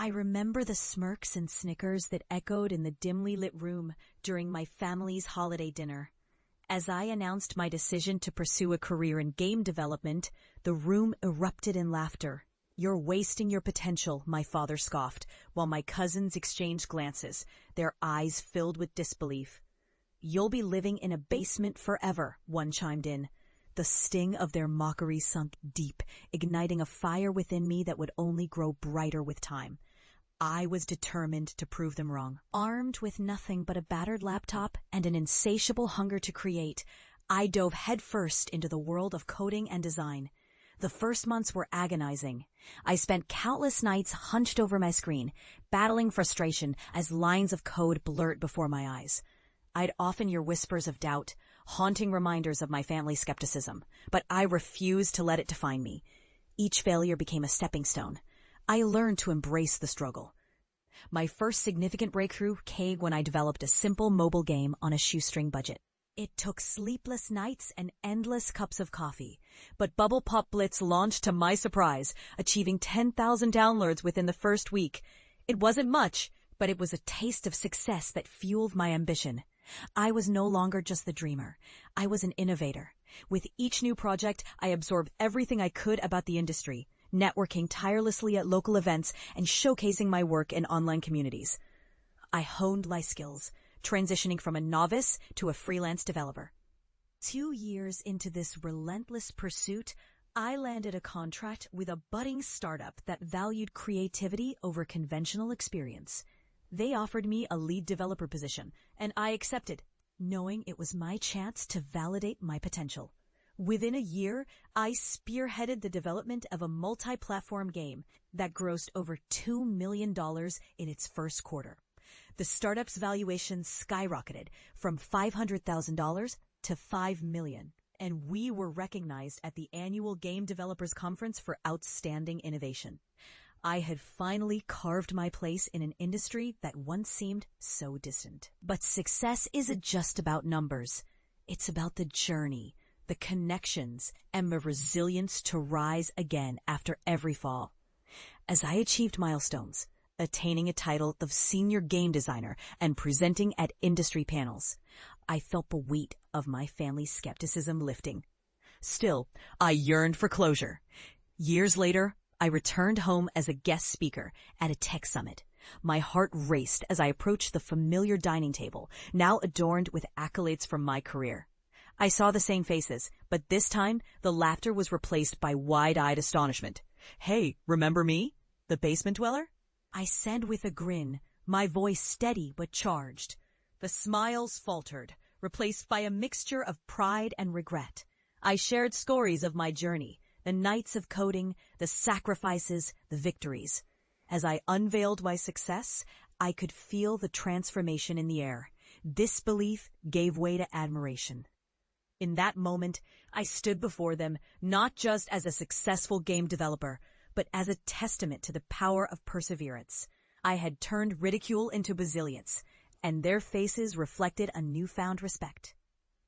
I remember the smirks and snickers that echoed in the dimly lit room during my family's holiday dinner. As I announced my decision to pursue a career in game development, the room erupted in laughter. "You're wasting your potential," my father scoffed, while my cousins exchanged glances, their eyes filled with disbelief. "You'll be living in a basement forever," one chimed in. The sting of their mockery sunk deep, igniting a fire within me that would only grow brighter with time. I was determined to prove them wrong. Armed with nothing but a battered laptop and an insatiable hunger to create, I dove headfirst into the world of coding and design. The first months were agonizing. I spent countless nights hunched over my screen, battling frustration as lines of code blurred before my eyes. I'd often hear whispers of doubt, haunting reminders of my family's skepticism, but I refused to let it define me. Each failure became a stepping stone. I learned to embrace the struggle. My first significant breakthrough came when I developed a simple mobile game on a shoestring budget. It took sleepless nights and endless cups of coffee, but Bubble Pop Blitz launched to my surprise, achieving 10,000 downloads within the first week. It wasn't much, but it was a taste of success that fueled my ambition. I was no longer just the dreamer. I was an innovator. With each new project, I absorbed everything I could about the industry, networking tirelessly at local events and showcasing my work in online communities. I honed my skills, transitioning from a novice to a freelance developer. 2 years into this relentless pursuit, I landed a contract with a budding startup that valued creativity over conventional experience. They offered me a lead developer position, and I accepted, knowing it was my chance to validate my potential. Within a year, I spearheaded the development of a multi-platform game that grossed over $2 million in its first quarter. The startup's valuation skyrocketed from $500,000 to $5 million, and we were recognized at the annual Game Developers Conference for outstanding innovation. I had finally carved my place in an industry that once seemed so distant. But success isn't just about numbers. It's about the journey, the connections, and the resilience to rise again after every fall. As I achieved milestones, attaining a title of senior game designer and presenting at industry panels, I felt the weight of my family's skepticism lifting. Still, I yearned for closure. Years later, I returned home as a guest speaker at a tech summit. My heart raced as I approached the familiar dining table, now adorned with accolades from my career. I saw the same faces, but this time the laughter was replaced by wide-eyed astonishment. "Hey, remember me? The basement dweller?" I said with a grin, my voice steady but charged. The smiles faltered, replaced by a mixture of pride and regret. I shared stories of my journey, the nights of coding, the sacrifices, the victories. As I unveiled my success, I could feel the transformation in the air. Disbelief gave way to admiration. In that moment, I stood before them not just as a successful game developer, but as a testament to the power of perseverance. I had turned ridicule into resilience, and their faces reflected a newfound respect.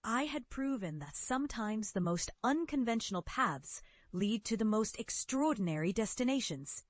I had proven that sometimes the most unconventional paths lead to the most extraordinary destinations.